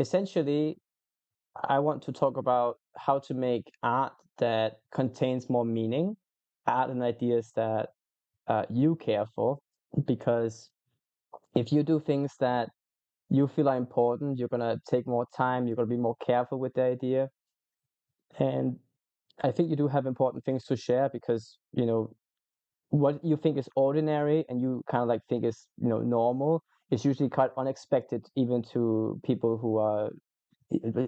essentially, I want to talk about how to make art that contains more meaning, art and ideas that you care for. Because if you do things that you feel are important, you're gonna take more time, you're gonna be more careful with the idea. And I think you do have important things to share because, what you think is ordinary and you kind of like think is, normal is usually quite unexpected, even to people who are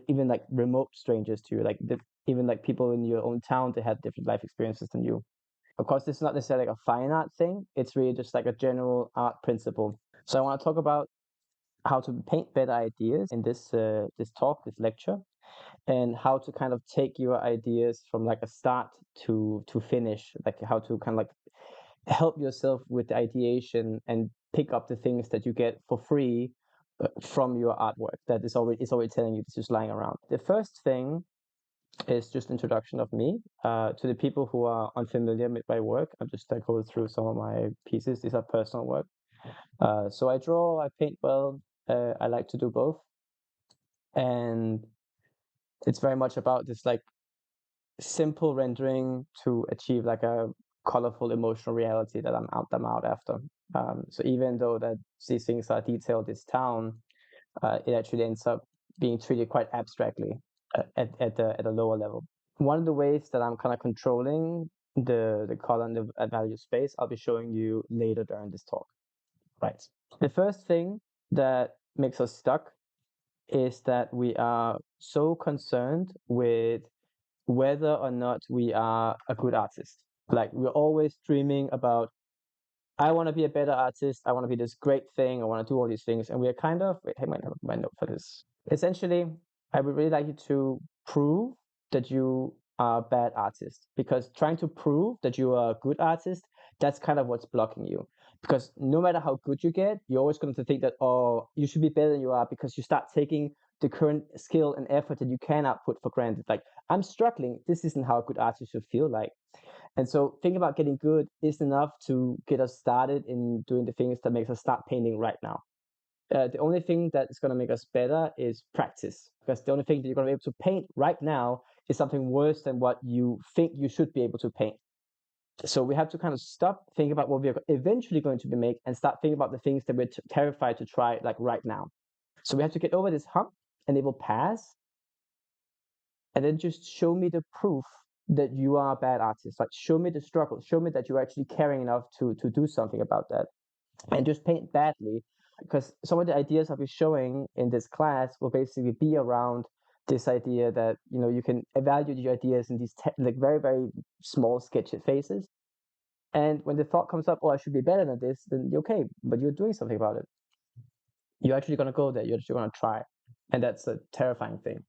even like remote strangers to you, like even like people in your own town, they have different life experiences than you. Of course, this is not necessarily like a fine art thing. It's really just like a general art principle. So I want to talk about how to paint better ideas in this talk, this lecture, and how to kind of take your ideas from like a start to finish, like how to kind of like help yourself with the ideation and pick up the things that you get for free from your artwork that is already telling you it's just lying around. The first thing is just introduction of me to the people who are unfamiliar with my work. I'll just go through some of my pieces. These are personal work. So I draw, I paint well. I like to do both, and it's very much about this like simple rendering to achieve like a colorful emotional reality that I'm out after. So even though that these things are detailed, this town, it actually ends up being treated quite abstractly at a lower level. One of the ways that I'm kind of controlling the color and the value space, I'll be showing you later during this talk. Right. The first thing that makes us stuck is that we are so concerned with whether or not we are a good artist. Like we're always dreaming about, I want to be a better artist. I want to be this great thing. I want to do all these things. And we are kind of, wait, I might have my note for this. Essentially, I would really like you to prove that you are a bad artist, because trying to prove that you are a good artist, that's kind of what's blocking you. Because no matter how good you get, you're always going to think that, oh, you should be better than you are, because you start taking the current skill and effort that you cannot put for granted. Like, I'm struggling. This isn't how a good artist should feel like. And so thinking about getting good is enough to get us started in doing the things that makes us start painting right now. The only thing that is going to make us better is practice, because the only thing that you're going to be able to paint right now is something worse than what you think you should be able to paint. So we have to kind of stop thinking about what we're eventually going to be make and start thinking about the things that we're terrified to try like right now. So we have to get over this hump, and it will pass. And then just show me the proof that you are a bad artist. Like, show me the struggle. Show me that you're actually caring enough to do something about that. And just paint badly, because some of the ideas I'll be showing in this class will basically be around this idea that you can evaluate your ideas in these like very, very small sketch phases. And when the thought comes up, oh, I should be better than this, then okay, but you're doing something about it. You're actually going to go there. You're actually going to try, and that's a terrifying thing.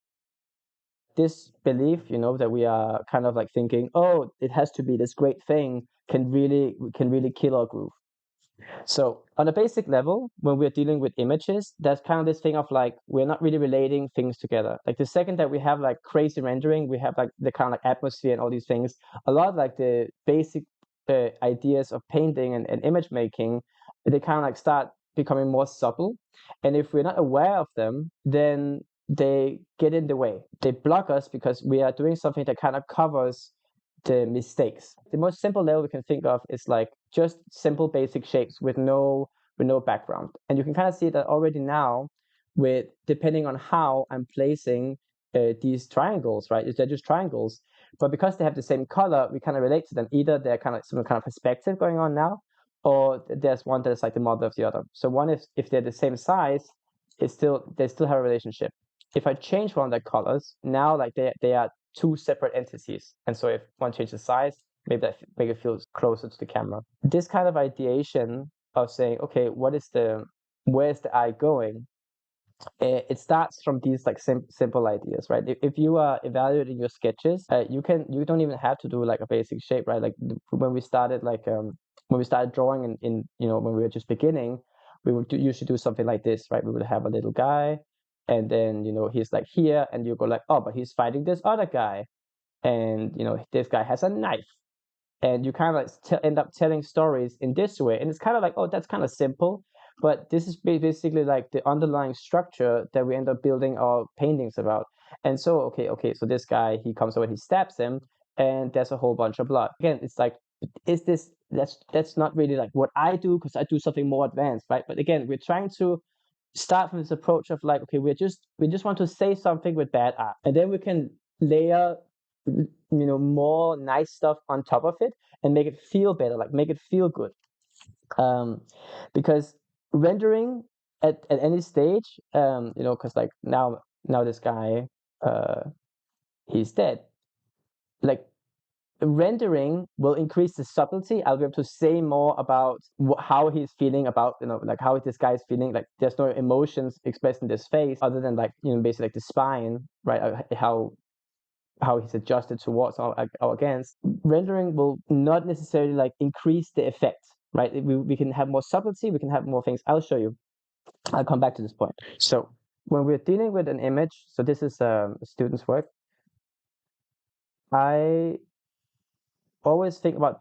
This belief, that we are kind of like thinking, oh, it has to be this great thing, can really kill our groove. So on a basic level, when we're dealing with images, there's kind of this thing of like, we're not really relating things together. Like the second that we have like crazy rendering, we have like the kind of like atmosphere and all these things, a lot of like the basic ideas of painting and image making, they kind of like start becoming more subtle. And if we're not aware of them, then they get in the way. They block us because we are doing something that kind of covers the mistakes. The most simple level we can think of is like just simple basic shapes with no background. And you can kind of see that already now, with depending on how I'm placing these triangles, right? They're just triangles, but because they have the same color, we kind of relate to them. Either they're kind of some kind of perspective going on now, or there's one that's like the mother of the other. So one is, if they're the same size, they still have a relationship. If I change one of their colors, now like they are two separate entities. And so if one changes size, maybe that make it feel closer to the camera. This kind of ideation of saying, okay, where's the eye going? It starts from these like simple ideas, right? If you are evaluating your sketches, you don't even have to do like a basic shape, right? Like when we started drawing in when we were just beginning, we would usually do something like this, right? We would have a little guy, and then he's like here, and you go like, oh, but he's fighting this other guy, and this guy has a knife, and you kind of like end up telling stories in this way, and it's kind of like, oh, that's kind of simple. but this is basically like the underlying structure that we end up building our paintings about. And so okay, so this guy, he comes over, he stabs him, and there's a whole bunch of blood. Again, it's like, that's not really like what I do, because I do something more advanced, right? But again, we're trying to start from this approach of like, okay, we just want to say something with bad art, and then we can layer more nice stuff on top of it and make it feel better, like make it feel good. Because rendering at any stage, because like now this guy, he's dead. Like, rendering will increase the subtlety. I'll be able to say more about how he's feeling, about like how this guy's feeling. Like, there's no emotions expressed in this face other than like basically like the spine, right? How he's adjusted towards or against. Rendering will not necessarily like increase the effect, right? We can have more subtlety, we can have more things. I'll show you. I'll come back to this point. So when we're dealing with an image, so this is a student's work, I always think about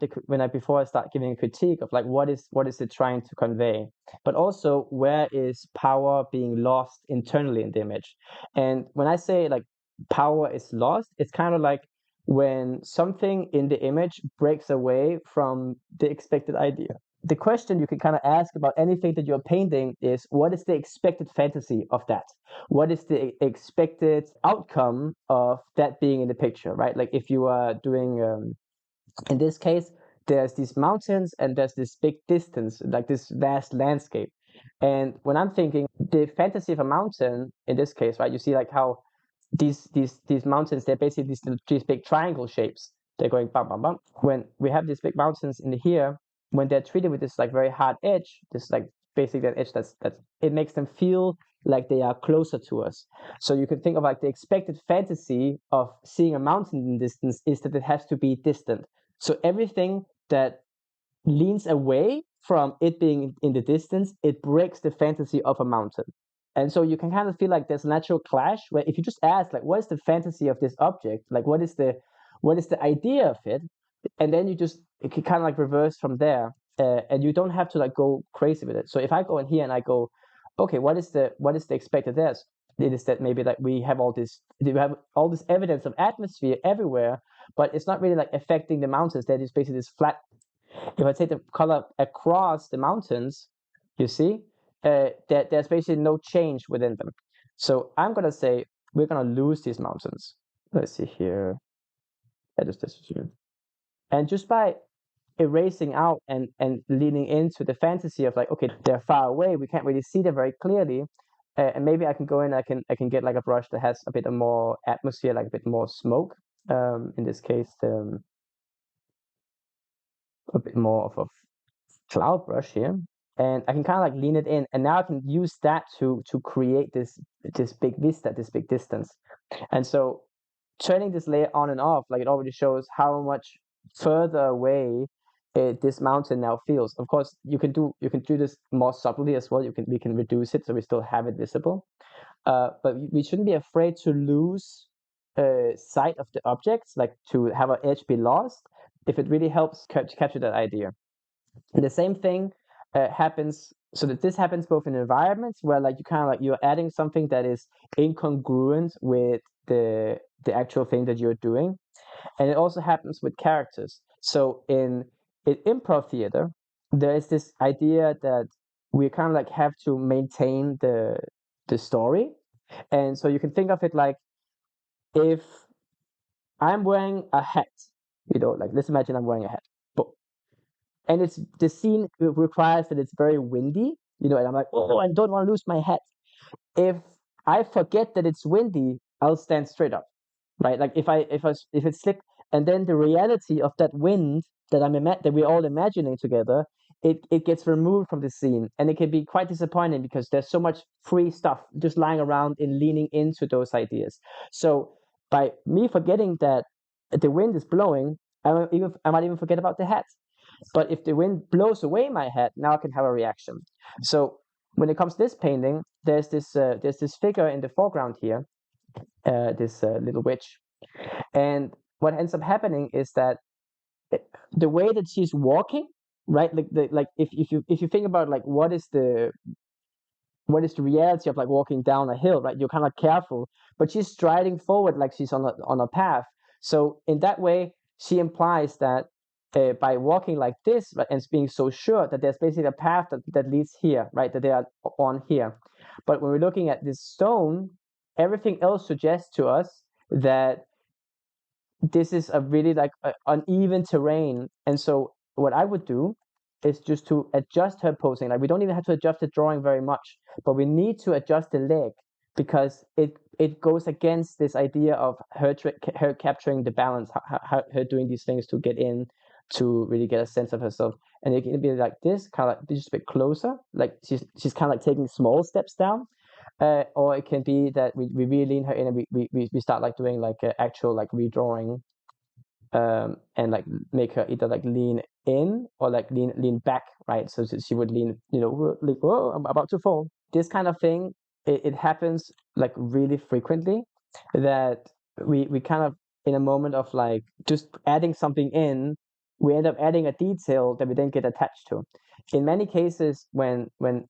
before I start giving a critique of like what is it trying to convey, but also where is power being lost internally in the image. And when I say like power is lost, it's kind of like when something in the image breaks away from the expected idea. The question you can kind of ask about anything that you're painting is, what is the expected fantasy of that? What is the expected outcome of that being in the picture, right? Like if you are doing in this case, there's these mountains and there's this big distance, like this vast landscape. And when I'm thinking the fantasy of a mountain, in this case, right, you see like how these mountains, they're basically these big triangle shapes. They're going bum bum bum. When we have these big mountains in here, when they're treated with this like very hard edge, this like basically an edge that's it makes them feel like they are closer to us. So you can think of like the expected fantasy of seeing a mountain in distance is that it has to be distant. So everything that leans away from it being in the distance, it breaks the fantasy of a mountain. And so you can kind of feel like there's a natural clash where if you just ask, like, what is the fantasy of this object? Like, what is the idea of it? And then it can kind of like reverse from there. And you don't have to like go crazy with it. So if I go in here and I go, okay, what is the expected there? It is that maybe like we have all this evidence of atmosphere everywhere, but it's not really like affecting the mountains. That is basically this flat. If I take the color across the mountains, you see, there's basically no change within them. So I'm gonna say we're gonna lose these mountains. Let's see here. That is this here. And just by erasing out and leaning into the fantasy of like, okay, they're far away, we can't really see them very clearly, and maybe I can go in, I can get like a brush that has a bit more atmosphere, like a bit more smoke, in this case a bit more of a cloud brush here, and I can kind of like lean it in, and now I can use that to create this big vista, this big distance. And so turning this layer on and off, like, it already shows how much further away this mountain now feels. Of course, you can do this more subtly as well. We can reduce it so we still have it visible. But we shouldn't be afraid to lose sight of the objects, like to have an edge be lost, if it really helps capture that idea. And the same thing happens, so that this happens both in environments where like you kind of like you're adding something that is incongruent with the actual thing that you're doing, and it also happens with characters. So in improv theater, there is this idea that we kind of like have to maintain the story, and so you can think of it like, if I'm wearing a hat, like let's imagine I'm wearing a hat, but and it's the scene requires that it's very windy, and I'm like, oh, I don't want to lose my hat. If I forget that it's windy, I'll stand straight up, right? Like if it's slick, and then the reality of that wind that we're all imagining together, it gets removed from the scene, and it can be quite disappointing because there's so much free stuff just lying around in leaning into those ideas. So by me forgetting that the wind is blowing, I might even forget about the hat. But if the wind blows away my hat, now I can have a reaction. So when it comes to this painting, there's this figure in the foreground here, this little witch, and what ends up happening is that the way that she's walking right? Like if you think about like what is the reality of like walking down a hill, right? You're kind of careful, but she's striding forward like she's on a path. So in that way, she implies that by walking like this, right, and being so sure that there's basically a path that leads here, right? That they are on here. But when we're looking at this stone, everything else suggests to us that this is a really like uneven terrain. And so what I would do is just to adjust her posing. Like we don't even have to adjust the drawing very much, but we need to adjust the leg because it goes against this idea of her capturing the balance, her doing these things to get in, to really get a sense of herself. And it can be like this, kind of like just a bit closer, like she's kind of like taking small steps down. Or it can be that we really lean her in and we start like doing like actual like redrawing, and like make her either like lean in or like lean back, right? So she would lean, like, oh, I'm about to fall. This kind of thing, it happens like really frequently, that we kind of, in a moment of like just adding something in, we end up adding a detail that we then get attached to. In many cases, when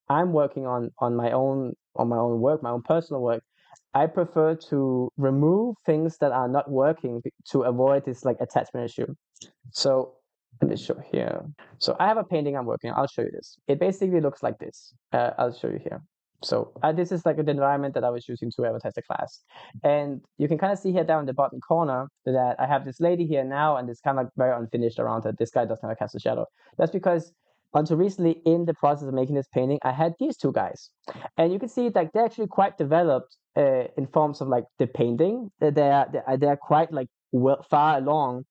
I'm working on my own work, my own personal work, I prefer to remove things that are not working to avoid this like attachment issue. So let me show here. So I have a painting I'm working on. I'll show you this. It basically looks like this. I'll show you here. So this is like the environment that I was using to advertise the class. And you can kind of see here down in the bottom corner that I have this lady here now, and it's kind of like very unfinished around her. This guy does kind of cast a shadow. That's because until recently, in the process of making this painting, I had these two guys. And you can see like they're actually quite developed in forms of like the painting. They're quite like far along,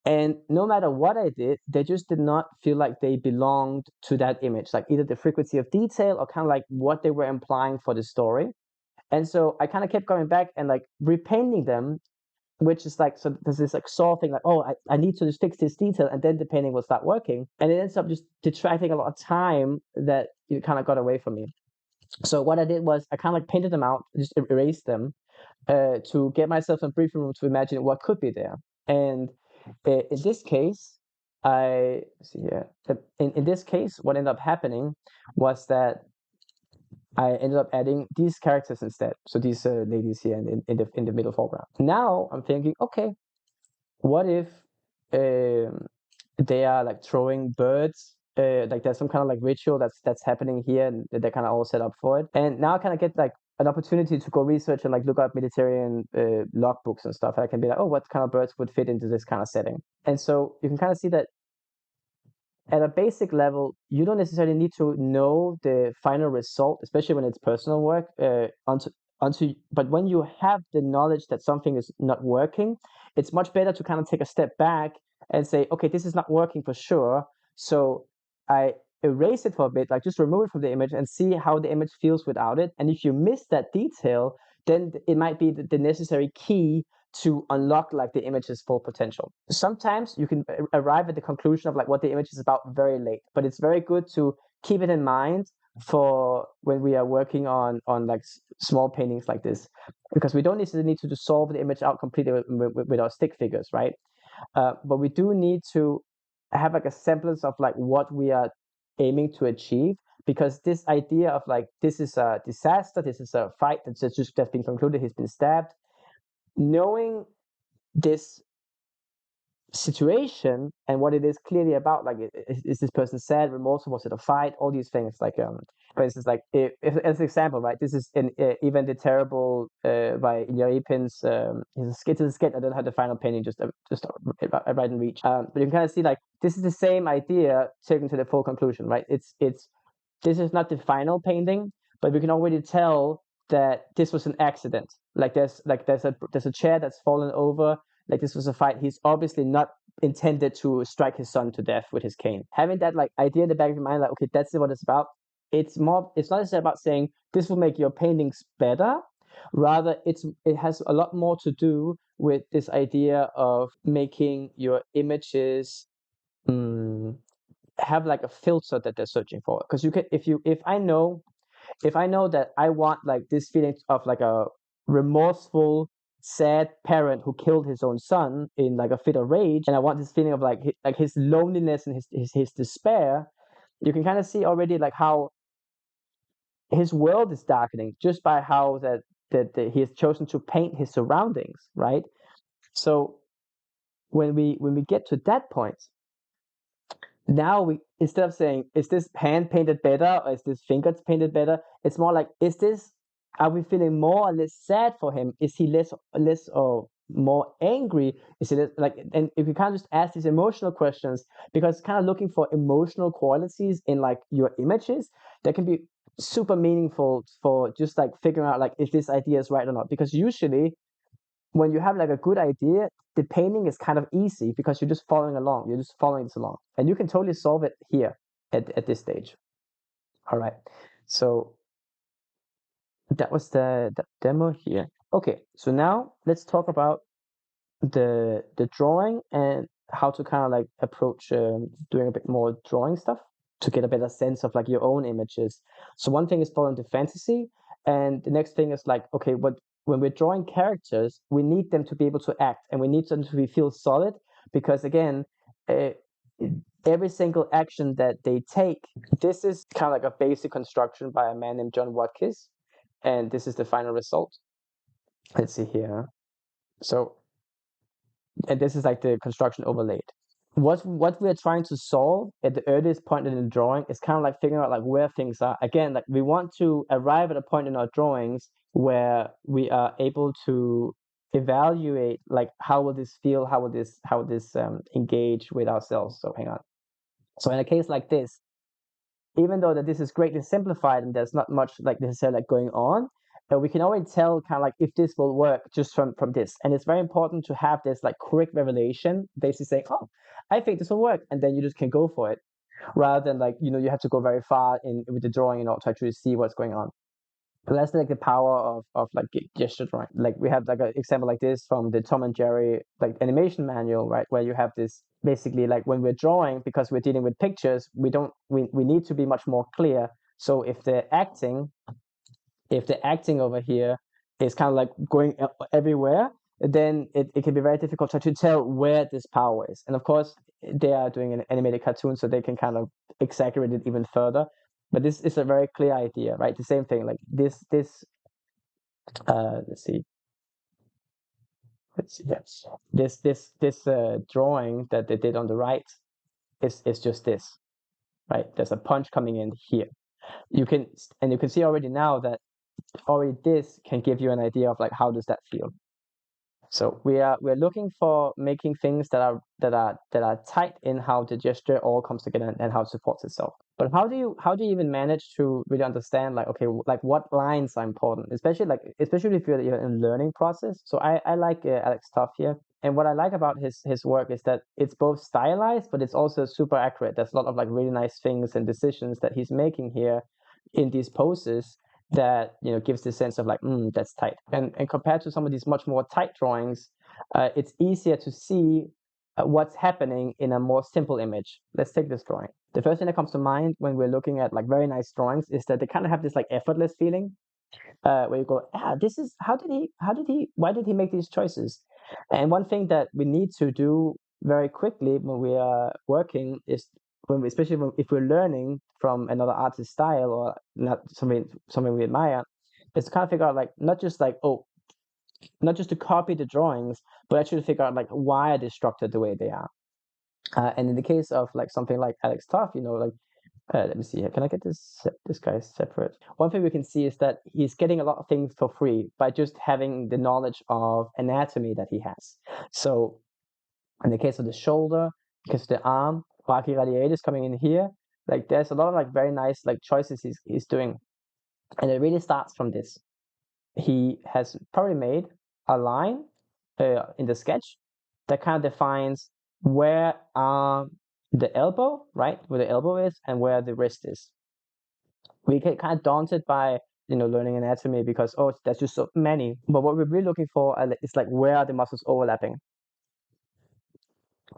and no matter what I did, they just did not feel like they belonged to that image, like either the frequency of detail or kind of like what they were implying for the story. And so I kind of kept going back and like repainting them, which is like, so there's this like saw thing, like, oh, I need to just fix this detail, and then the painting will start working. And it ends up just detracting a lot of time that it kind of got away from me. So what I did was I kind of like painted them out, just erased them, to get myself some briefing room to imagine what could be there. And in this case, I see here. In this case, what ended up happening was that I ended up adding these characters instead. So these ladies here in the middle foreground. Now I'm thinking, okay, what if they are like throwing birds? Like there's some kind of like ritual that's happening here, and they're kind of all set up for it. And now I kind of get like an opportunity to go research and like look up Mediterranean logbooks and stuff. And I can be like, oh, what kind of birds would fit into this kind of setting? And so you can kind of see that at a basic level, you don't necessarily need to know the final result, especially when it's personal work. But when you have the knowledge that something is not working, it's much better to kind of take a step back and say, okay, this is not working for sure. So I erase it for a bit, like just remove it from the image and see how the image feels without it. And if you miss that detail, then it might be the necessary key to unlock like the image's full potential. Sometimes you can arrive at the conclusion of like what the image is about very late, but it's very good to keep it in mind for when we are working on like small paintings like this, because we don't necessarily need to solve the image out completely with our stick figures, right? But we do need to have like a semblance of like what we are aiming to achieve, because this idea of like this is a disaster, this is a fight that's been concluded, he's been stabbed. Knowing this situation and what it is clearly about, like is this person sad, remorseful, was it a fight, all these things, like for instance, like if as an example, right, this is in Even the Terrible by Ipin's it's a sketch. I don't have the final painting just right in reach, but you can kind of see like this is the same idea taken to the full conclusion, right? It's this is not the final painting, but we can already tell that this was an accident. Like there's a chair that's fallen over. Like this was a fight. He's obviously not intended to strike his son to death with his cane. Having that like idea in the back of your mind, like, okay, that's what it's about. It's not necessarily about saying this will make your paintings better. Rather, it has a lot more to do with this idea of making your images have like a filter that they're searching for. Because you can, if I know that I want like this feeling of like a remorseful, sad parent who killed his own son in like a fit of rage, and I want this feeling of like his loneliness and his despair, you can kind of see already like how his world is darkening just by how that he has chosen to paint his surroundings, right? So when we get to that point, now we, instead of saying is this hand painted better or is this fingers painted better, it's more like, is this, are we feeling more or less sad for him? Is he less or more angry? Is it like, and if you can't just ask these emotional questions, because kind of looking for emotional qualities in like your images, that can be super meaningful for just like figuring out like if this idea is right or not. Because usually when you have like a good idea, the painting is kind of easy because you're just following along. You're just following this along, and you can totally solve it here at this stage. All right, so that was the demo here. Okay, so now let's talk about the drawing and how to kind of like approach doing a bit more drawing stuff to get a better sense of like your own images. So one thing is falling into fantasy, and the next thing is like, okay, when we're drawing characters, we need them to be able to act, and we need them to feel solid, because again, uh, every single action that they take, this is kind of like a basic construction by a man named John Watkins, and this is the final result. Let's see here. So, and this is like the construction overlaid. What we're trying to solve at the earliest point in the drawing is kind of like figuring out like where things are. Again, like we want to arrive at a point in our drawings where we are able to evaluate like how will this feel, how will this engage with ourselves. So hang on. So in a case like this, even though that this is greatly simplified and there's not much like necessarily like going on, we can already tell kind of like if this will work just from this. And it's very important to have this like quick revelation, basically saying, oh, I think this will work, and then you just can go for it, rather than like, you know, you have to go very far in with the drawing in order to actually see what's going on. But that's like the power of like gesture drawing. Like we have like an example like this from the Tom and Jerry like animation manual, right? Where you have this basically like when we're drawing, because we're dealing with pictures, we need to be much more clear. So if the acting over here is kind of like going everywhere, then it can be very difficult to tell where this power is. And of course, they are doing an animated cartoon, so they can kind of exaggerate it even further. But this is a very clear idea, right? The same thing, like this let's see, yes, this drawing that they did on the right is just this, right? There's a punch coming in here. You can see already now that already this can give you an idea of like how does that feel. So we're looking for making things that are tight in how the gesture all comes together and how it supports itself. But how do you even manage to really understand like, okay, like what lines are important, especially if you're in a learning process. So I like Alex Toth here, and what I like about his work is that it's both stylized, but it's also super accurate. There's a lot of like really nice things and decisions that he's making here in these poses that, you know, gives this sense of like, that's tight. And compared to some of these much more tight drawings, it's easier to see what's happening in a more simple image. Let's take this drawing. The first thing that comes to mind when we're looking at like very nice drawings is that they kind of have this like effortless feeling, where you go, this is, why did he make these choices? And one thing that we need to do very quickly when we are working is if we're learning from another artist's style or not something we admire, is to kind of figure out like not just to copy the drawings, but actually figure out like why are they structured the way they are. And in the case of like something like Alex Toth, you know, like let me see here. Can I get this guy separate? One thing we can see is that he's getting a lot of things for free by just having the knowledge of anatomy that he has. So in the case of the shoulder, because the arm, brachyradiatus coming in here, like there's a lot of like very nice like choices he's doing. And it really starts from this. He has probably made a line in the sketch that kind of defines where the elbow, right, where the elbow is and where the wrist is. We get kind of daunted by, you know, learning anatomy because, oh, there's just so many. But what we're really looking for is like, where are the muscles overlapping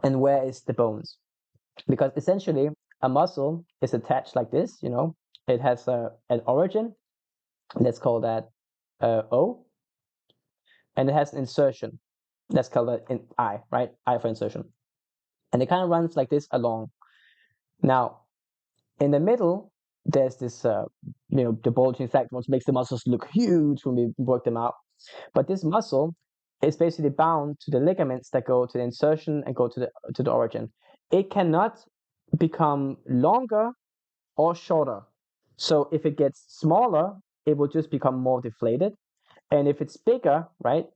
and where is the bones? Because essentially a muscle is attached like this, you know, it has an origin. Let's call that O. and it has an insertion. That's called an I, right? I for insertion. And it kind of runs like this along. Now, in the middle, there's this, the bulging factor, which makes the muscles look huge when we work them out. But this muscle is basically bound to the ligaments that go to the insertion and go to the origin. It cannot become longer or shorter. So if it gets smaller, it will just become more deflated. And if it's bigger, right,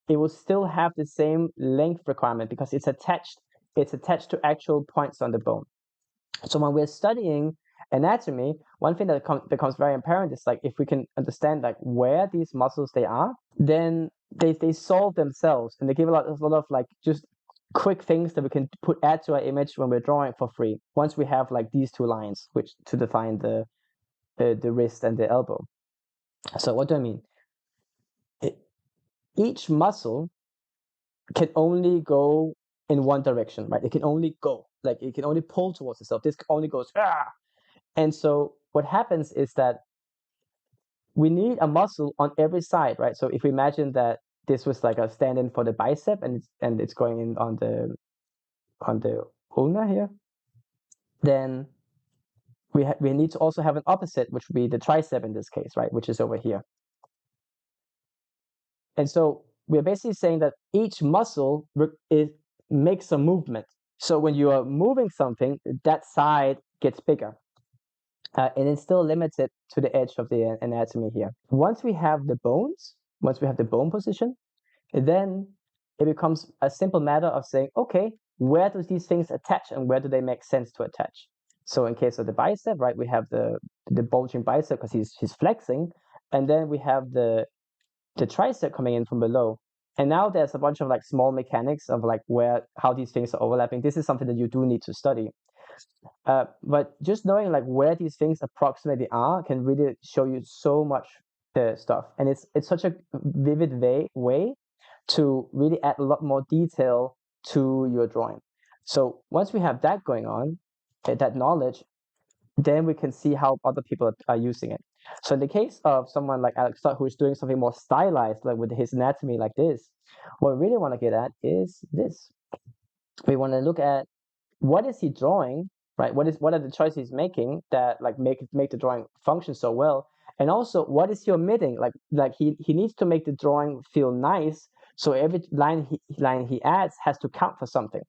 it will still have the same length requirement because it's attached to actual points on the bone. So when we're studying anatomy, one thing that becomes very apparent is like if we can understand like where these muscles they are, then they solve themselves and they give a lot of like just quick things that we can add to our image when we're drawing for free. Once we have like these two lines, which to define the wrist and the elbow. So what do I mean? Each muscle can only go in one direction, right? It can only go, like it can only pull towards itself. This only goes, ah! And so what happens is that we need a muscle on every side, right? So if we imagine that this was like a stand-in for the bicep and it's going in on the ulna here, then we need to also have an opposite, which would be the tricep in this case, right? Which is over here. And so we're basically saying that each muscle makes a movement. So when you are moving something, that side gets bigger. And it's still limited to the edge of the anatomy here. Once we have the bone position, then it becomes a simple matter of saying, okay, where do these things attach and where do they make sense to attach? So in case of the bicep, right, we have the bulging bicep because he's flexing, and then we have the tricep coming in from below. And now there's a bunch of like small mechanics of like how these things are overlapping. This is something that you do need to study. But just knowing like where these things approximately are can really show you so much stuff. And it's such a vivid way to really add a lot more detail to your drawing. So once we have that going on, that knowledge, then we can see how other people are using it. So in the case of someone like Alex Stott, who is doing something more stylized, like with his anatomy like this, what we really want to get at is this. We want to look at what is he drawing, right? What are the choices he's making that like make the drawing function so well? And also, what is he omitting? Like he needs to make the drawing feel nice. So every line he adds has to count for something.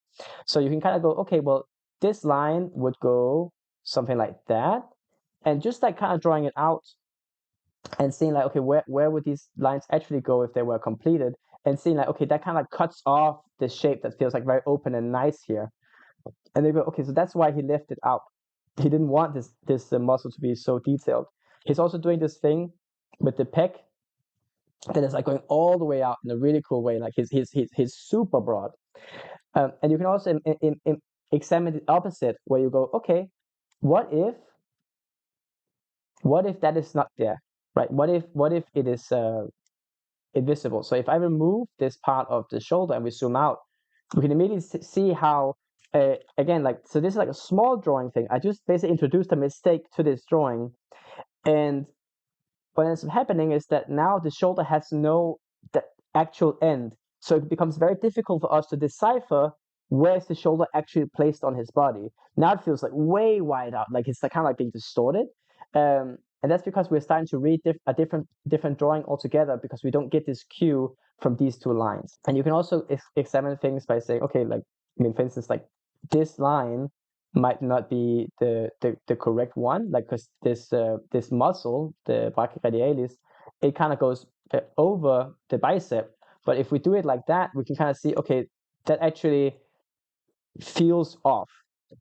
So you can kind of go, okay, well, this line would go something like that, and just like kind of drawing it out and seeing like, okay, where would these lines actually go if they were completed, and seeing like, okay, that kind of cuts off the shape that feels like very open and nice here. And they go, okay, so that's why he left it out. He didn't want this muscle to be so detailed. He's also doing this thing with the pec that is like going all the way out in a really cool way. Like he's super broad. And you can also examine the opposite, where you go, okay, what if that is not there, right? What if it is invisible? So if I remove this part of the shoulder and we zoom out, we can immediately see how, again, like, so this is like a small drawing thing. I just basically introduced a mistake to this drawing, and what ends up happening is that now the shoulder has no actual end. So it becomes very difficult for us to decipher where is the shoulder actually placed on his body. Now it feels like way wide out, like it's like kind of like being distorted. And that's because we're starting to read a different drawing altogether, because we don't get this cue from these two lines. And you can also examine things by saying, okay, like, I mean, for instance, like this line might not be the correct one, like, because this muscle, the brachioradialis, it kind of goes over the bicep. But if we do it like that, we can kind of see, okay, that actually feels off.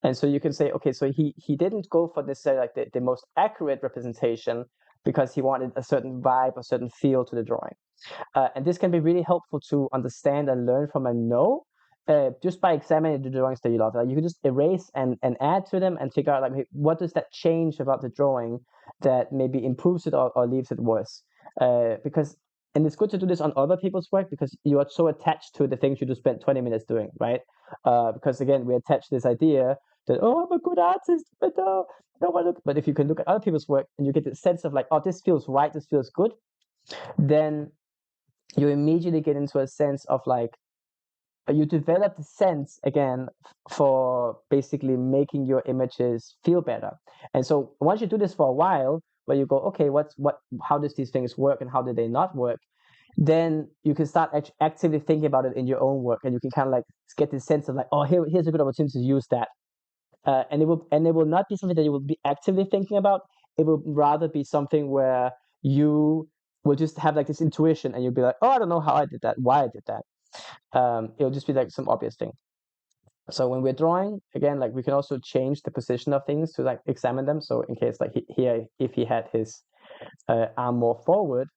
And so you can say, okay, so he didn't go for necessarily like the most accurate representation, because he wanted a certain vibe, a certain feel to the drawing. And this can be really helpful to understand and learn from and know, just by examining the drawings that you love. Like you can just erase and add to them and figure out like, what does that change about the drawing that maybe improves it or leaves it worse. And it's good to do this on other people's work, because you are so attached to the things you just spent 20 minutes doing, right? Because again, we attach this idea that, oh, I'm a good artist, but no one look. But if you can look at other people's work and you get the sense of like, oh, this feels right, this feels good, then you immediately get into a sense of like, you develop the sense again for basically making your images feel better. And so once you do this for a while, where you go, okay, how does these things work and how do they not work? Then you can start actively thinking about it in your own work, and you can kind of like get this sense of like, oh, here's a good opportunity to use that. And it will not be something that you will be actively thinking about. It will rather be something where you will just have like this intuition, and you'll be like, oh, I don't know how I did that, why I did that. It'll just be like some obvious thing. So when we're drawing, again, like we can also change the position of things to like examine them. So in case like here, if he had his arm more forward,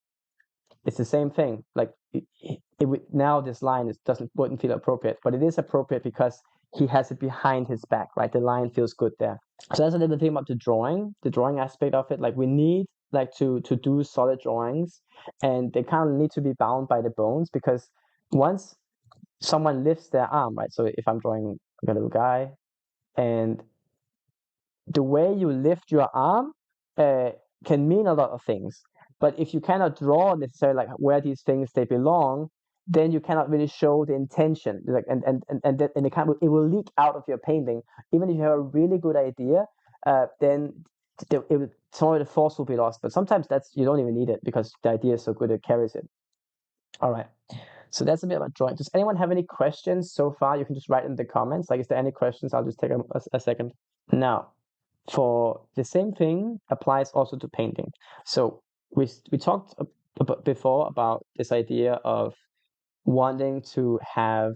it's the same thing. Like it would, now this line wouldn't feel appropriate, but it is appropriate because he has it behind his back, right? The line feels good there. So that's a little thing about the drawing aspect of it. Like we need like to do solid drawings, and they kind of need to be bound by the bones, because once someone lifts their arm, right? So if I'm drawing a little guy, and the way you lift your arm uh, can mean a lot of things. But if you cannot draw necessarily like where these things they belong, then you cannot really show the intention. Like and it will leak out of your painting. Even if you have a really good idea, then some of the force will be lost. But sometimes you don't even need it because the idea is so good it carries it. All right. So that's a bit about drawing. Does anyone have any questions so far? You can just write in the comments. Like, is there any questions? I'll just take a second. Now, for the same thing applies also to painting. So we talked before about this idea of wanting to have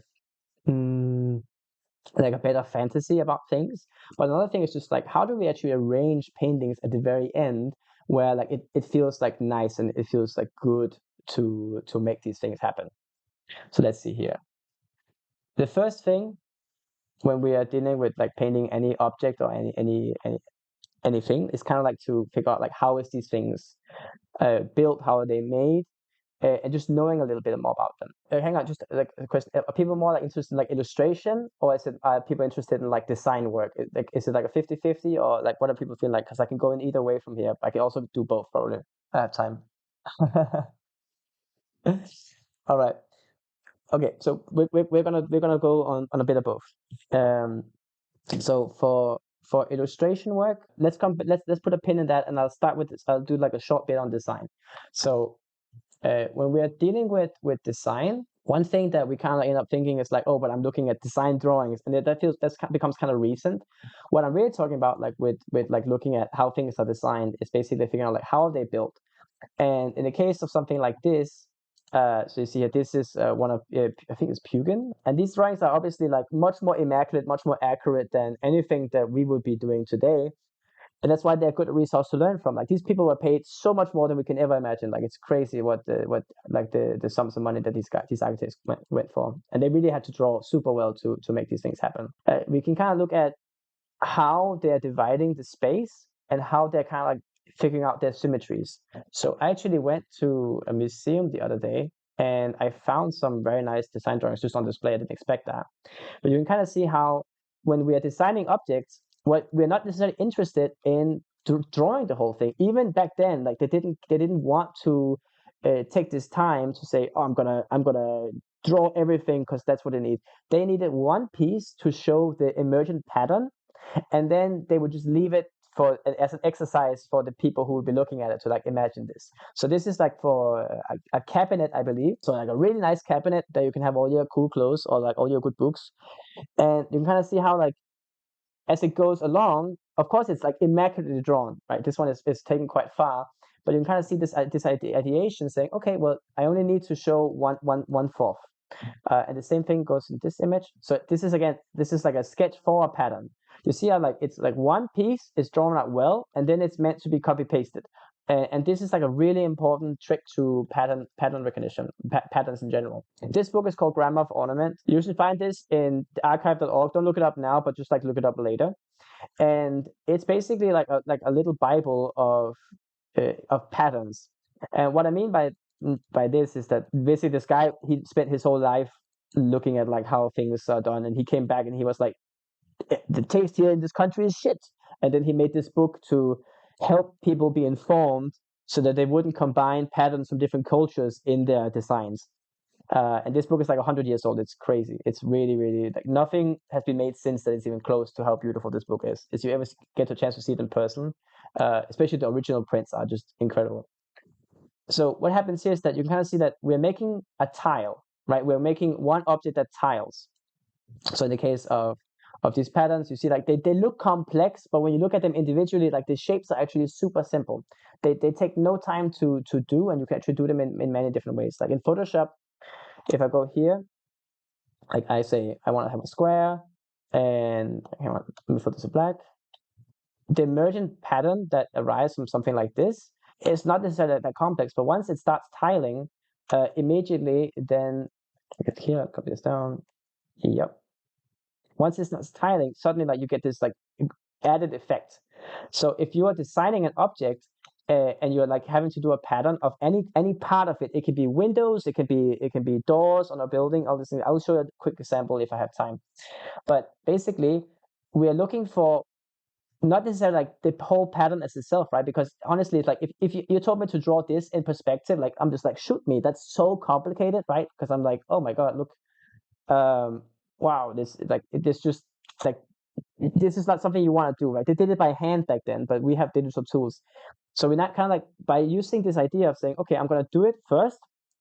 like a better fantasy about things. But another thing is just like, how do we actually arrange paintings at the very end where like it feels like nice and it feels like good to make these things happen. So let's see here. The first thing when we are dealing with like painting any object or anything, is kind of like to figure out like how is these things built, how are they made, and just knowing a little bit more about them. Hang on, just like a question: are people more like interested in like illustration, or is it people interested in like design work? Is it like a 50-50, or like what do people feel like? Because I can go in either way from here. I can also do both probably. I have time. All right. Okay, so we're gonna go on a bit of both. So for illustration work, let's put a pin in that, and I'll start with this. I'll do like a short bit on design. So when we are dealing with design, one thing that we kind of end up thinking is like, oh, but I'm looking at design drawings, and that becomes kind of recent. What I'm really talking about, like with like looking at how things are designed, is basically figuring out like how are they built. And in the case of something like this, so you see here, this is one of, I think it's Pugin. And these drawings are obviously like much more immaculate, much more accurate than anything that we would be doing today. And that's why they're a good resource to learn from. Like these people were paid so much more than we can ever imagine. Like it's crazy what the sums of money that these architects went for. And they really had to draw super well to make these things happen. We can kind of look at how they're dividing the space and how they're kind of like figuring out their symmetries. So I actually went to a museum the other day, and I found some very nice design drawings just on display. I didn't expect that. But you can kind of see how when we are designing objects, what we're not necessarily interested in drawing the whole thing. Even back then, like they didn't want to take this time to say, oh, I'm gonna draw everything because that's what they need. They needed one piece to show the emergent pattern, and then they would just leave it as an exercise for the people who would be looking at it to like imagine this. So this is like for a cabinet, I believe. So like a really nice cabinet that you can have all your cool clothes or like all your good books, and you can kind of see how like as it goes along, of course it's like immaculately drawn, right? This one is taken quite far, but you can kind of see this ideation saying, okay, well, I only need to show one fourth. And the same thing goes in this image. So this is like a sketch for a pattern. You see how like it's like one piece is drawn out well, and then it's meant to be copy pasted. And this is like a really important trick to pattern recognition, patterns in general. This book is called Grammar of Ornament. You should find this in the archive.org. Don't look it up now, but just like look it up later. And it's basically like a little Bible of patterns. And what I mean by this is that basically this guy, he spent his whole life looking at like how things are done, and he came back and he was like, the taste here in this country is shit. And then he made this book to help people be informed so that they wouldn't combine patterns from different cultures in their designs. And this book is like 100 years old. It's crazy. It's really, really like nothing has been made since that is even close to how beautiful this book is. If you ever get a chance to see it in person, especially the original prints are just incredible. So what happens here is that you can kind of see that we're making a tile, right? We're making one object that tiles. So in the case of these patterns, you see like they look complex, but when you look at them individually, like the shapes are actually super simple. They take no time to do, and you can actually do them in many different ways. Like in Photoshop, if I go here, like I say, I want to have a square, and hang on, let me put this to black. The emergent pattern that arises from something like this is not necessarily that complex, but once it starts tiling, immediately then, get here, copy this down. Yep. Once it starts tiling, suddenly like you get this like added effect. So if you are designing an object and you're like having to do a pattern of any part of it, it can be windows, it can be doors on a building, all these things. I'll show you a quick example if I have time. But basically, we are looking for not necessarily like the whole pattern as itself, right? Because honestly, it's like if you told me to draw this in perspective, like I'm just like, shoot me, that's so complicated, right? Because I'm like, oh my god, look, wow, this just like this is not something you want to do, right? They did it by hand back then, but we have digital tools. So we're not kind of like by using this idea of saying, okay, I'm gonna do it first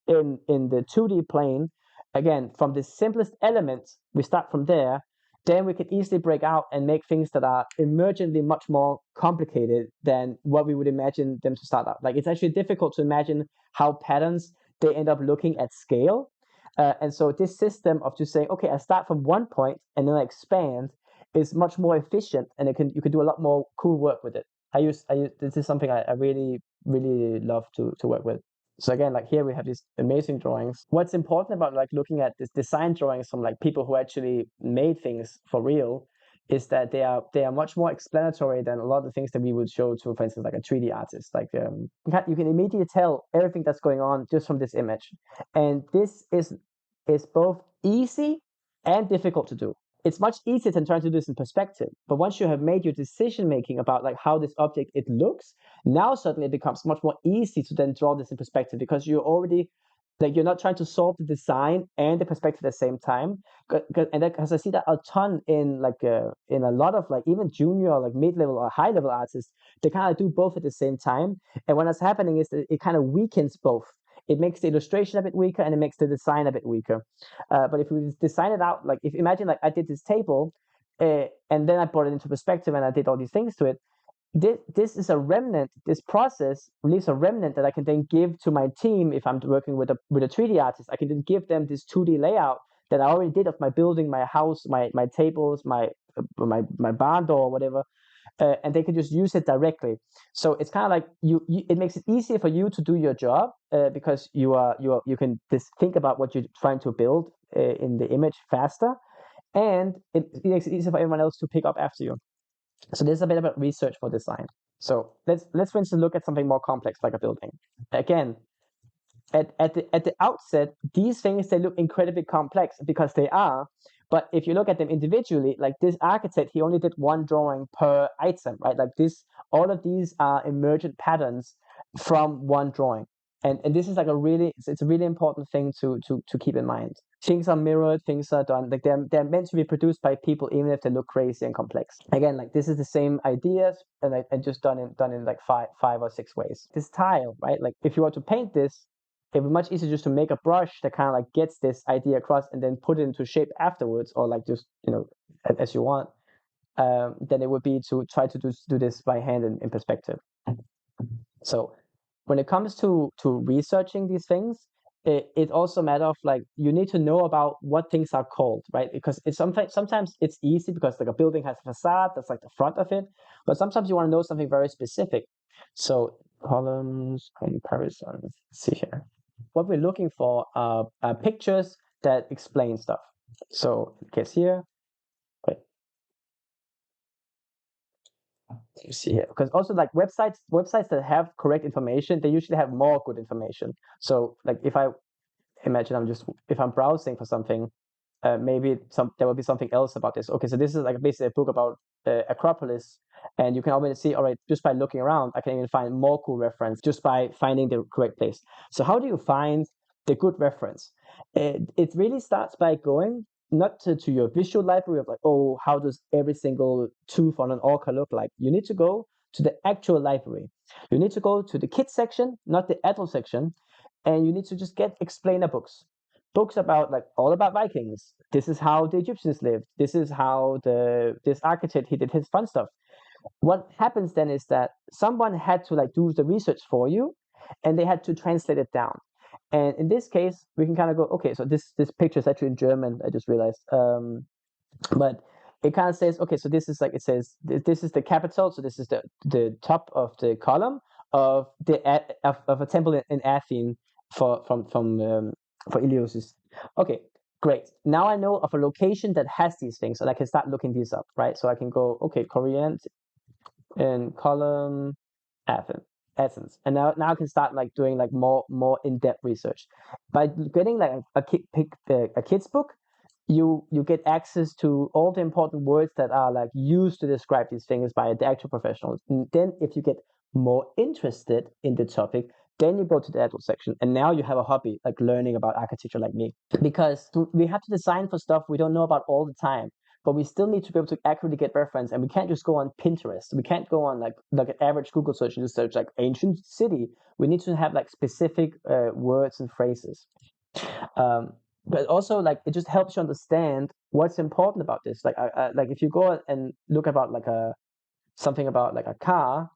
in the 2D plane. Again, from the simplest elements, we start from there. Then we can easily break out and make things that are emergently much more complicated than what we would imagine them to start out. Like it's actually difficult to imagine how patterns they end up looking at scale. And so this system of just saying, okay, I start from one point and then I expand is much more efficient, and you can do a lot more cool work with it. I use this is something I really love to work with. So again, like here we have these amazing drawings. What's important about like looking at this design drawings from like people who actually made things for real is that they are much more explanatory than a lot of the things that we would show to, for instance, like a 3D artist. Like you can immediately tell everything that's going on just from this image, and this is both easy and difficult to do. It's much easier than trying to do this in perspective. But once you have made your decision making about like how this object it looks, now suddenly it becomes much more easy to then draw this in perspective because you're already like you're not trying to solve the design and the perspective at the same time. And because I see that a ton in like in a lot of like even junior or like mid-level or high-level artists, they kind of do both at the same time. And when that's happening is that it kind of weakens both. It makes the illustration a bit weaker and it makes the design a bit weaker. But if we design it out, like if imagine like I did this table and then I brought it into perspective and I did all these things to it. This is a remnant. This process leaves a remnant that I can then give to my team if I'm working with a 3D artist. I can then give them this 2D layout that I already did of my building, my house, my tables, my barn door, whatever, and they can just use it directly. So it's kind of like it makes it easier for you to do your job because you can just think about what you're trying to build in the image faster, and it makes it easier for everyone else to pick up after you. So there's a bit about research for design. So let's for instance look at something more complex like a building. Again, at the outset, these things they look incredibly complex because they are. But if you look at them individually, like this architect, he only did one drawing per item, right? Like this, all of these are emergent patterns from one drawing. And this is like it's a really important thing to keep in mind. Things are mirrored, things are done, like they're meant to be produced by people, even if they look crazy and complex. Again, like this is the same ideas and just done in like five or six ways. This tile, right? Like if you want to paint this, it would be much easier just to make a brush that kind of like gets this idea across and then put it into shape afterwards, or like just as you want. Than it would be to try to do this by hand in perspective. So when it comes to researching these things, it's also a matter of like you need to know about what things are called, right? Because it's sometimes it's easy because like a building has a facade that's like the front of it, but sometimes you want to know something very specific. So columns comparison. Let's see here. What we're looking for are pictures that explain stuff. So guess here. Wait. You see here, because also like websites that have correct information, they usually have more good information. So like if I imagine if I'm browsing for something, maybe there will be something else about this. Okay, so this is like basically a book about Acropolis, And you can already see, all right, just by looking around, I can even find more cool reference just by finding the correct place. So how do you find the good reference? It really starts by going not to your visual library of like, oh, how does every single tooth on an orca look like? You need to go to the actual library. You need to go to the kids section, not the adult section, and you need to just get explainer books. Books about like all about Vikings. This is how the Egyptians lived. This is how this architect he did his fun stuff. What happens then is that someone had to like do the research for you, and they had to translate it down. And in this case, we can kind of go, okay, so this picture is actually in German. I just realized, but it kind of says, okay, so this is like it says this is the capital, so this is the top of the column of of a temple in Athens for Eleusis. Okay, great. Now I know of a location that has these things, and I can start looking these up, right? So I can go, okay, Korean in column Athens, and now I can start like doing like more in-depth research. By getting like a kid's book, you get access to all the important words that are like used to describe these things by the actual professionals. And then if you get more interested in the topic, then you go to the adult section, and now you have a hobby like learning about architecture like me, because we have to design for stuff we don't know about all the time, but we still need to be able to accurately get reference, and we can't just go on Pinterest. We can't go on like an average Google search and just search like ancient city. We need to have like specific words and phrases. But also like it just helps you understand what's important about this. Like if you go and look about like something about like a car,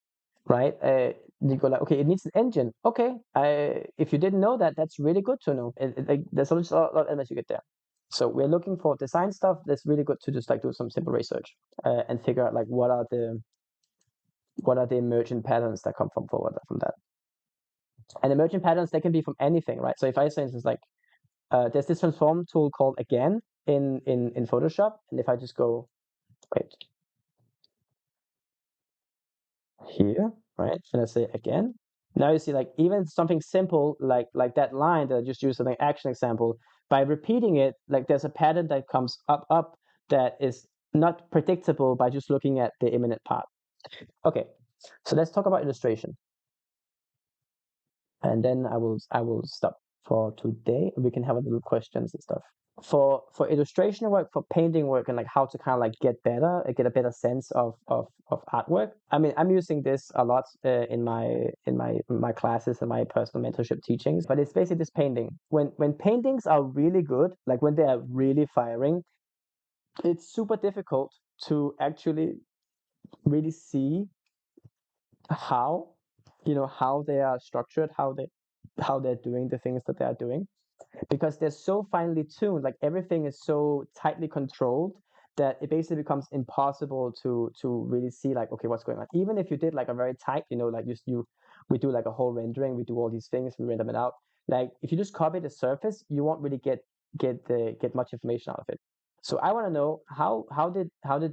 right? You go like, okay, it needs an engine. Okay, if you didn't know that, that's really good to know. Like, there's a lot of elements you get there. So we're looking for design stuff. That's really good to just like do some simple research and figure out like what are the emergent patterns that come from forward from that. And emergent patterns, they can be from anything, right? So if I say, instance, like there's this transform tool called again in Photoshop, and if I just go wait here, right, and I say again, now you see like even something simple like that line that I just used as an action example, by repeating it, like there's a pattern that comes up that is not predictable by just looking at the imminent part. Okay, so let's talk about illustration, and then I will stop for today. We can have a little questions and stuff. For illustration work, for painting work, and like how to kind of like get a better sense of artwork. I mean, I'm using this a lot in my classes and my personal mentorship teachings, but it's basically this painting. When paintings are really good, like when they are really firing, it's super difficult to actually really see how how they are structured, how they're doing the things that they are doing, because they're so finely tuned, like everything is so tightly controlled that it basically becomes impossible to really see like, okay, what's going on. Even if you did like a very tight, like we do like a whole rendering, we do all these things, we render them out. Like if you just copy the surface, you won't really get much information out of it. So I want to know how did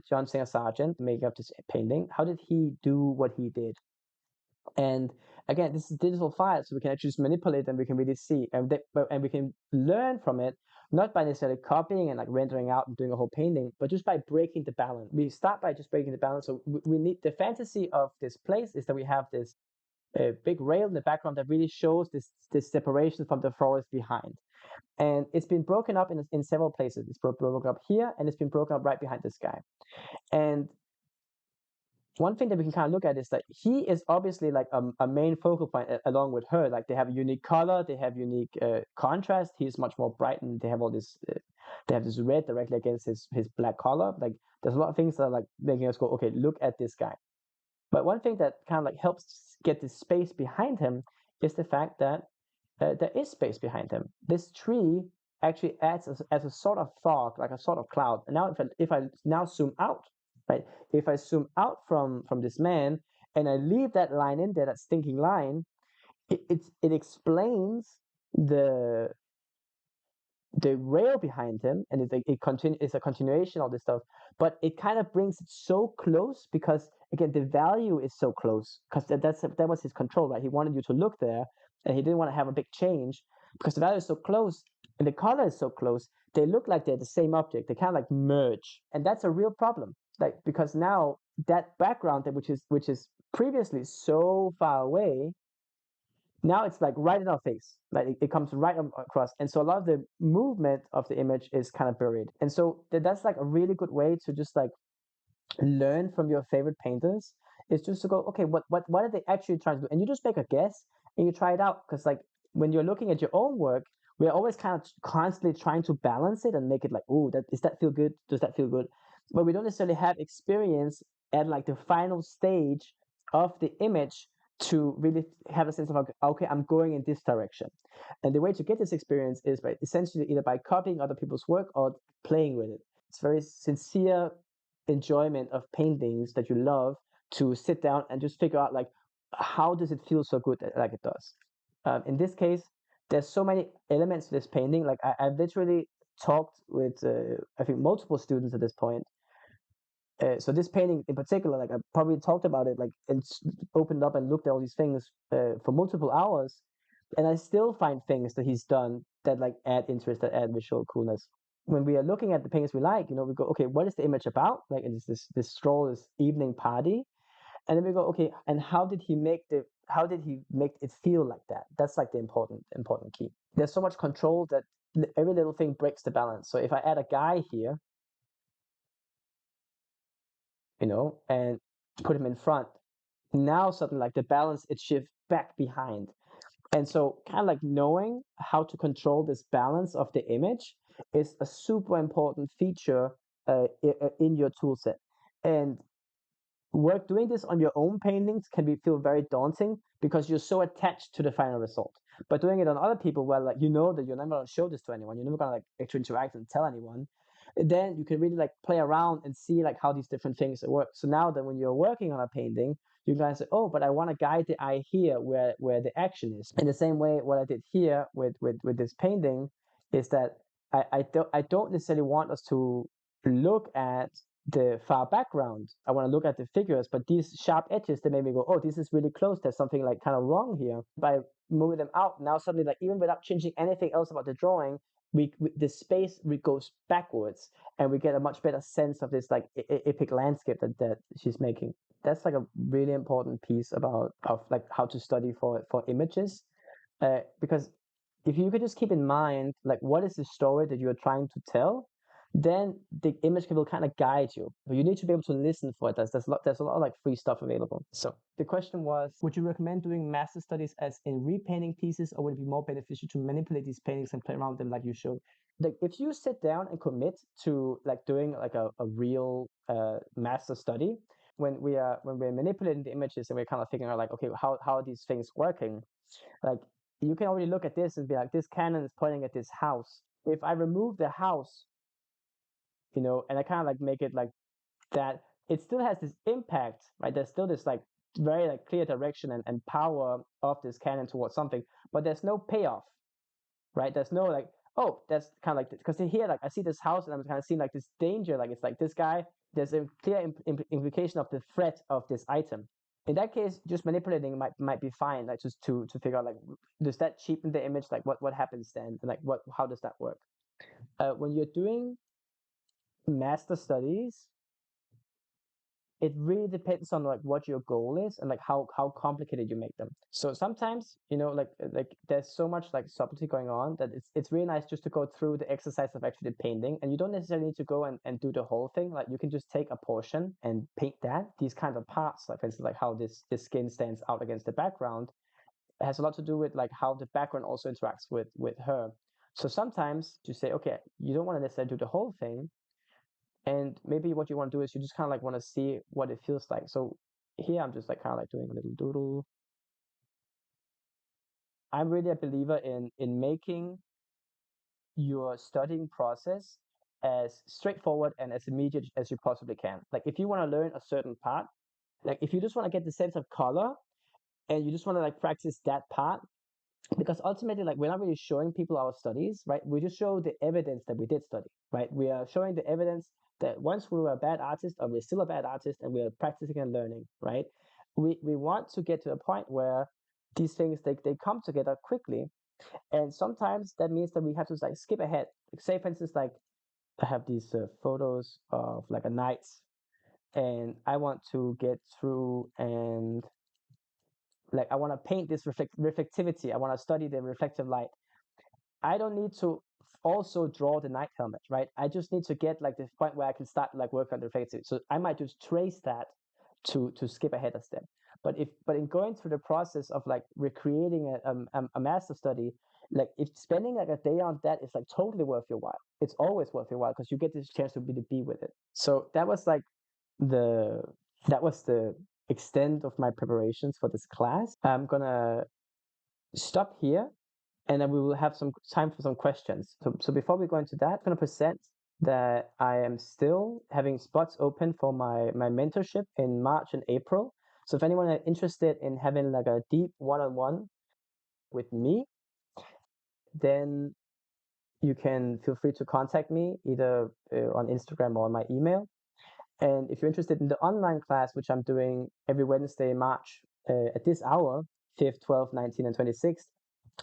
John Singer Sargent make up this painting? How did he do what he did? And again, this is digital files, so we can actually just manipulate them. We can really see, and we can learn from it, not by necessarily copying and like rendering out and doing a whole painting, but just by breaking the balance. We start by just breaking the balance. So we need, the fantasy of this place is that we have this big rail in the background that really shows this separation from the forest behind. And it's been broken up in several places. It's broken up here, and it's been broken up right behind this guy. And one thing that we can kind of look at is that he is obviously like a main focal point along with her. Like they have a unique color, they have unique contrast. He's much more bright, and they have all this. They have this red directly against his black collar. Like there's a lot of things that are like making us go, okay, look at this guy. But one thing that kind of like helps get this space behind him is the fact that there is space behind him. This tree actually acts as a sort of fog, like a sort of cloud. And now if I now zoom out, right? If I zoom out from this man and I leave that line in there, that stinking line, it explains the rail behind him, and it's a continuation of this stuff, but it kind of brings it so close because again the value is so close, because that was his control, right? He wanted you to look there, and he didn't want to have a big change because the value is so close and the color is so close. They look like they're the same object. They kind of like merge, and that's a real problem. Like because now that background that which is previously so far away, now it's like right in our face, like it comes right across, and so a lot of the movement of the image is kind of buried, and so that's like a really good way to just like learn from your favorite painters, is just to go, okay, what are they actually trying to do, and you just make a guess and you try it out, because like when you're looking at your own work, we're always kind of constantly trying to balance it and make it like, oh, that does that feel good, does that feel good, but we don't necessarily have experience at like the final stage of the image to really have a sense of, okay, I'm going in this direction. And the way to get this experience is by essentially either by copying other people's work or playing with it. It's very sincere enjoyment of paintings that you love to sit down and just figure out like, how does it feel so good like it does. In this case, there's so many elements to this painting. Like I've literally talked with I think multiple students at this point. So this painting in particular, like I probably talked about it, like and opened up and looked at all these things for multiple hours, and I still find things that he's done that like add interest, that add visual coolness. When we are looking at the paintings we like, we go, okay, what is the image about? Like it's this stroll, this evening party, and then we go, okay, and how did he make it feel like that? That's like the important key. There's so much control that every little thing breaks the balance. So if I add a guy here, and put him in front, now suddenly like the balance, it shifts back behind. And so kind of like knowing how to control this balance of the image is a super important feature in your tool set. And doing this on your own paintings can feel very daunting because you're so attached to the final result. But doing it on other people, well, like that you're never gonna show this to anyone, you're never gonna like actually interact and tell anyone, then you can really like play around and see like how these different things work. So now that when you're working on a painting, you can say, oh, but I want to guide the eye here where the action is. In the same way, what I did here with this painting is that I don't necessarily want us to look at the far background. I want to look at the figures, but these sharp edges, they made me go, oh, this is really close. There's something like kind of wrong here. By moving them out, now suddenly, like even without changing anything else about the drawing, the space goes backwards, and we get a much better sense of this like epic landscape that she's making. That's like a really important piece of like how to study for images, because if you could just keep in mind like what is the story that you're trying to tell, then the image will kind of guide you. But you need to be able to listen for it. There's a lot of like free stuff available. So the question was, would you recommend doing master studies as in repainting pieces, or would it be more beneficial to manipulate these paintings and play around with them like you showed? Like if you sit down and commit to like doing like a real master study, when we're manipulating the images and we're kind of figuring out like, okay, how are these things working? Like you can already look at this and be like, this cannon is pointing at this house. If I remove the house, and I kind of like make it like that, it still has this impact, right? There's still this like very like clear direction and power of this cannon towards something, but there's no payoff, right? There's no like, oh, that's kind of like, because here, like I see this house and I'm kind of seeing like this danger, like it's like this guy, there's a clear implication of the threat of this item. In that case, just manipulating might be fine, like just to figure out like, does that cheapen the image? Like what happens then? And like how does that work? When you're doing master studies, it really depends on like what your goal is and like how complicated you make them. So sometimes, like there's so much like subtlety going on that it's really nice just to go through the exercise of actually painting, and you don't necessarily need to go and do the whole thing. Like you can just take a portion and paint these kinds of parts, like for instance, like how this skin stands out against the background. It has a lot to do with like how the background also interacts with her. So sometimes you say, okay, you don't want to necessarily do the whole thing, and maybe what you want to do is you just kind of like want to see what it feels like. So here I'm just like kind of like doing a little doodle. I'm really a believer in making your studying process as straightforward and as immediate as you possibly can. Like if you want to learn a certain part, like if you just want to get the sense of color and you just want to like practice that part, because ultimately, like we're not really showing people our studies, right? We just show the evidence that we did study, right? We are showing the evidence that once we were a bad artist, or we're still a bad artist, and we're practicing and learning, right? We want to get to a point where these things they come together quickly, and sometimes that means that we have to like skip ahead. Like say for instance, like I have these photos of like a night, and I want to get through and like I want to paint this reflectivity. I want to study the reflective light. I don't need to also draw the night helmet, right? I just need to get like the point where I can start like work on the reflectivity. So I might just trace that to skip ahead a step. But in going through the process of like recreating a master study, like if spending like a day on that is like totally worth your while. It's always worth your while because you get this chance to be with it. So that was like the that was the extent of my preparations for this class. I'm gonna stop here and then we will have some time for some questions. So before we go into that, I'm going to present that I am still having spots open for my mentorship in March and April. So if anyone is interested in having like a deep one-on-one with me, then you can feel free to contact me either on Instagram or on my email. And if you're interested in the online class, which I'm doing every Wednesday in March at this hour, 5th, 12th, 19th, and 26th,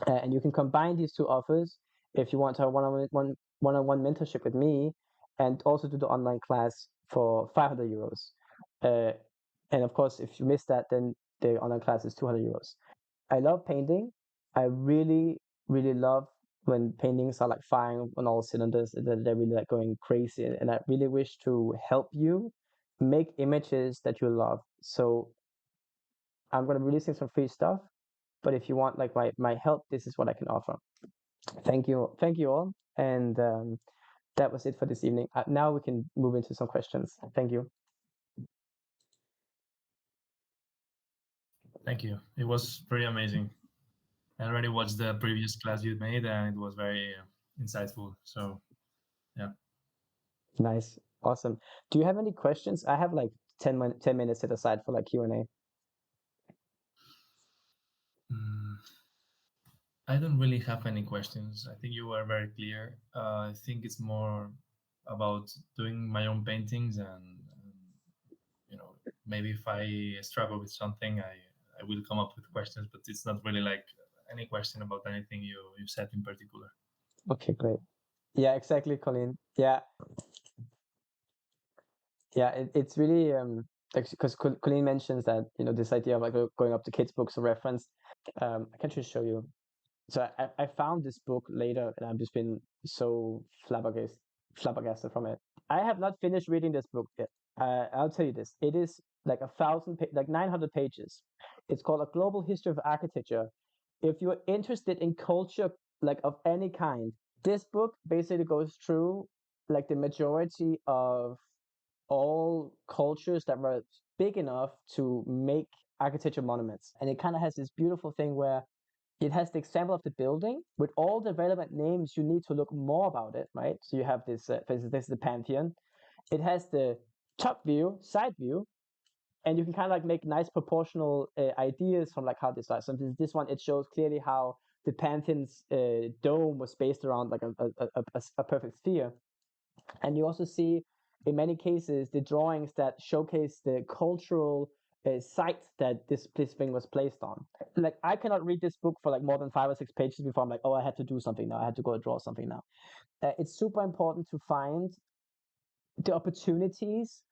and you can combine these two offers if you want to have one-on-one mentorship with me and also do the online class for 500 euros. And of course, if you miss that, then the online class is 200 euros. I love painting. I really, really love when paintings are like firing on all cylinders, that they're really like going crazy. And I really wish to help you make images that you love. So I'm going to be releasing some free stuff. But if you want like my help, this is what I can offer. Thank you all. And that was it for this evening. Now we can move into some questions. Thank you. Thank you. It was pretty amazing. I already watched the previous class you made, and it was very insightful. So, yeah. Nice. Awesome. Do you have any questions? I have like 10 minutes set aside for like Q&A. Mm, I don't really have any questions. I think you were very clear. I think it's more about doing my own paintings, and you know, maybe if I struggle with something, I will come up with questions, but it's not really like any question about anything you said in particular. Okay, great. Yeah, exactly, Colleen. Yeah, yeah. It's really like because Colleen mentions that this idea of like going up to kids' books for reference. I can just show you. So I found this book later, and I've just been so flabbergasted from it. I have not finished reading this book yet. I'll tell you this: it is like like 900 pages. It's called A Global History of Architecture. If you're interested in culture, like of any kind, this book basically goes through like the majority of all cultures that were big enough to make architecture monuments, and it kind of has this beautiful thing where it has the example of the building with all the relevant names. You need to look more about it, right? So you have this, this is the Pantheon. It has the top view, side view, and you can kind of like make nice proportional ideas from like how this is. So this one, it shows clearly how the Pantheon's dome was based around like a perfect sphere. And you also see in many cases the drawings that showcase the cultural site that this thing was placed on. Like I cannot read this book for like more than 5 or 6 pages before I'm like, oh, I had to do something now. I had to go draw something now. It's super important to find the opportunities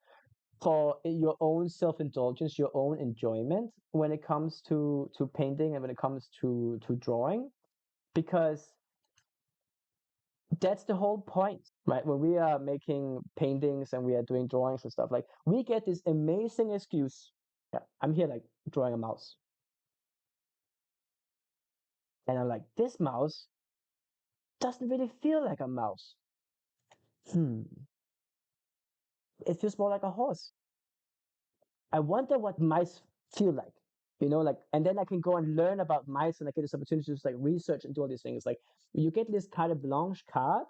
for your own self-indulgence, your own enjoyment when it comes to painting and when it comes to drawing, because that's the whole point, right? When we are making paintings and we are doing drawings and stuff, like we get this amazing excuse. Yeah, I'm here like drawing a mouse, and I'm like, this mouse doesn't really feel like a mouse. Hmm, it feels more like a horse. I wonder what mice feel like. Like, and then I can go and learn about mice, and I get this opportunity to just like research and do all these things. Like, you get this carte blanche card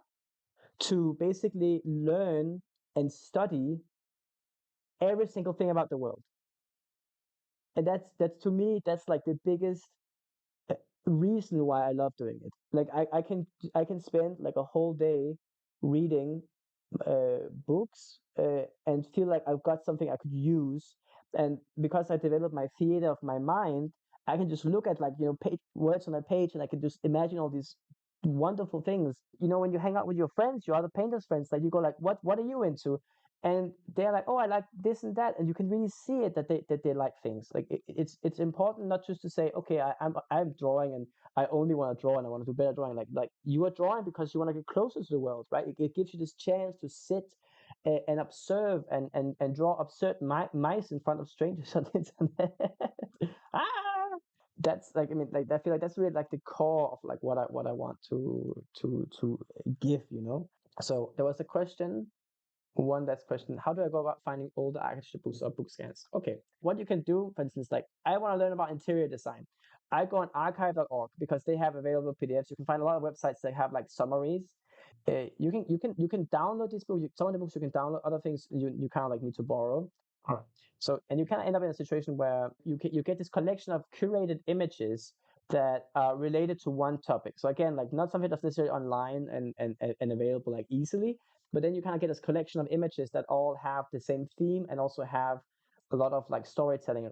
to basically learn and study every single thing about the world. And that's to me, that's like the biggest uh, reason why I love doing it. Like I can spend like a whole day reading books and feel like I've got something I could use. And because I developed my theater of my mind, I can just look at like words on a page, and I can just imagine all these wonderful things. When you hang out with your friends, your other painters friends, like you go like, what are you into? And they're like, oh, I like this and that, and you can really see it that they like things. Like it's important not just to say, okay, I'm drawing and I only want to draw and I want to do better drawing. Like you are drawing because you want to get closer to the world, right? It gives you this chance to sit and observe and draw absurd mice in front of strangers on the internet. ah! That's like, I mean, like I feel like that's really like the core of like what I want to give. So there was a question. One that's question: how do I go about finding older architecture books or book scans? Okay, what you can do, for instance, like I want to learn about interior design. I go on archive.org because they have available PDFs. You can find a lot of websites that have like summaries. You can download these books. Some of the books you can download. Other things you kind of like need to borrow. All right. So, and you kind of end up in a situation where you get this collection of curated images that are related to one topic. So again, like not something that's necessarily online and available like easily, but then you kind of get this collection of images that all have the same theme and also have a lot of like storytelling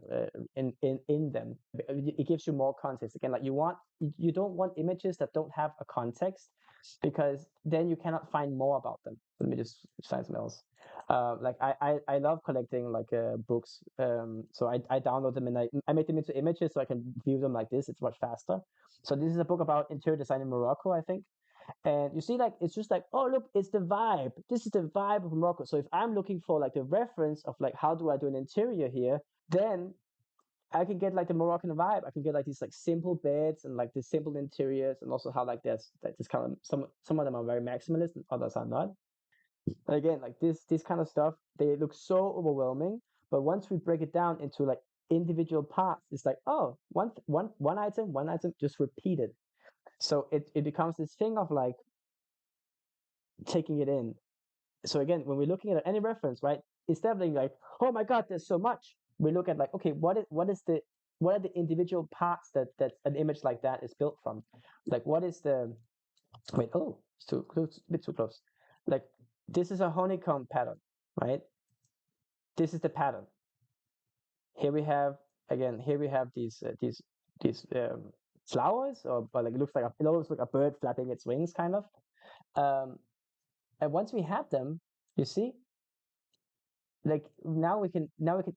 in them. It gives you more context. Again, like you don't want images that don't have a context, because then you cannot find more about them. Let me just find something else. Like I love collecting like books. So I download them and I make them into images so I can view them like this. It's much faster. So this is a book about interior design in Morocco, I think. And you see, like, it's just like, oh, look, it's the vibe. This is the vibe of Morocco. So if I'm looking for like the reference of like how do I do an interior here, then I can get like the Moroccan vibe. I can get like these like simple beds and like the simple interiors, and also how like there's like this kind of some of them are very maximalist and others are not. And again, like this kind of stuff, they look so overwhelming. But once we break it down into like individual parts, it's like, oh, one item, just repeated. So it becomes this thing of like taking it in. So again, when we're looking at any reference, right, instead of being like, oh my God, there's so much, we look at like, okay, what are the individual parts that an image like that is built from? Like, what is the wait? Oh, it's too close, a bit too close. Like, this is a honeycomb pattern, right? This is the pattern. Here we have here we have these flowers, or like it looks like a bird flapping its wings, kind of. Um, and once we have them, you see, like now we can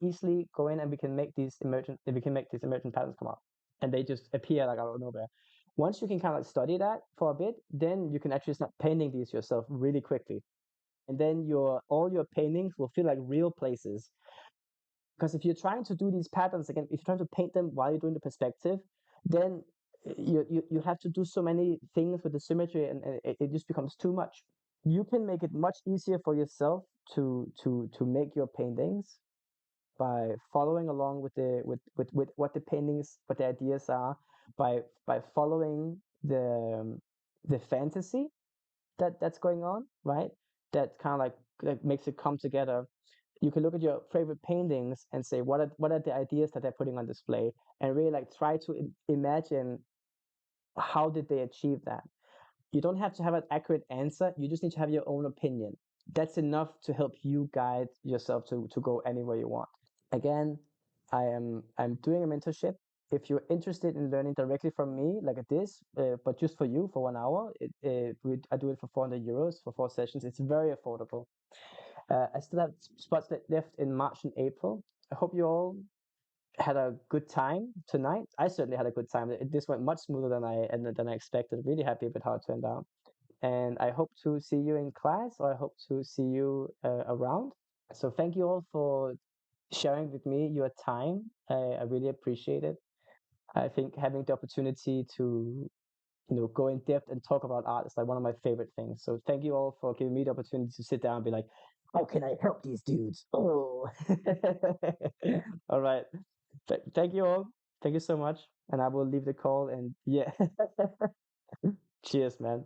easily go in and we can make these emergent patterns come up, and they just appear like out of nowhere. Once you can kind of like study that for a bit, then you can actually start painting these yourself really quickly, and then all your paintings will feel like real places. Because if you're trying to do these patterns again, if you're trying to paint them while you're doing the perspective, then you have to do so many things with the symmetry, and it just becomes too much. You can make it much easier for yourself to make your paintings by following along with what the ideas are, by following the fantasy that's going on, right? That kind of like makes it come together. You can look at your favorite paintings and say, what are the ideas that they're putting on display, and really like try to imagine how did they achieve that. You don't have to have an accurate answer. You just need to have your own opinion. That's enough to help you guide yourself to go anywhere you want. Again, I'm doing a mentorship. If you're interested in learning directly from me, like this, but just for you for 1 hour, I do it for 400 euros for 4 sessions. It's very affordable. I still have spots left in March and April. I hope you all had a good time tonight. I certainly had a good time. This went much smoother than I expected. Really happy with how it turned out. And I hope to see you in class, or I hope to see you around. So thank you all for sharing with me your time. I really appreciate it. I think having the opportunity to go in depth and talk about art is like one of my favorite things. So thank you all for giving me the opportunity to sit down and be like, how can I help these dudes? Oh, all right. Thank you all. Thank you so much. And I will leave the call, and yeah, cheers, man.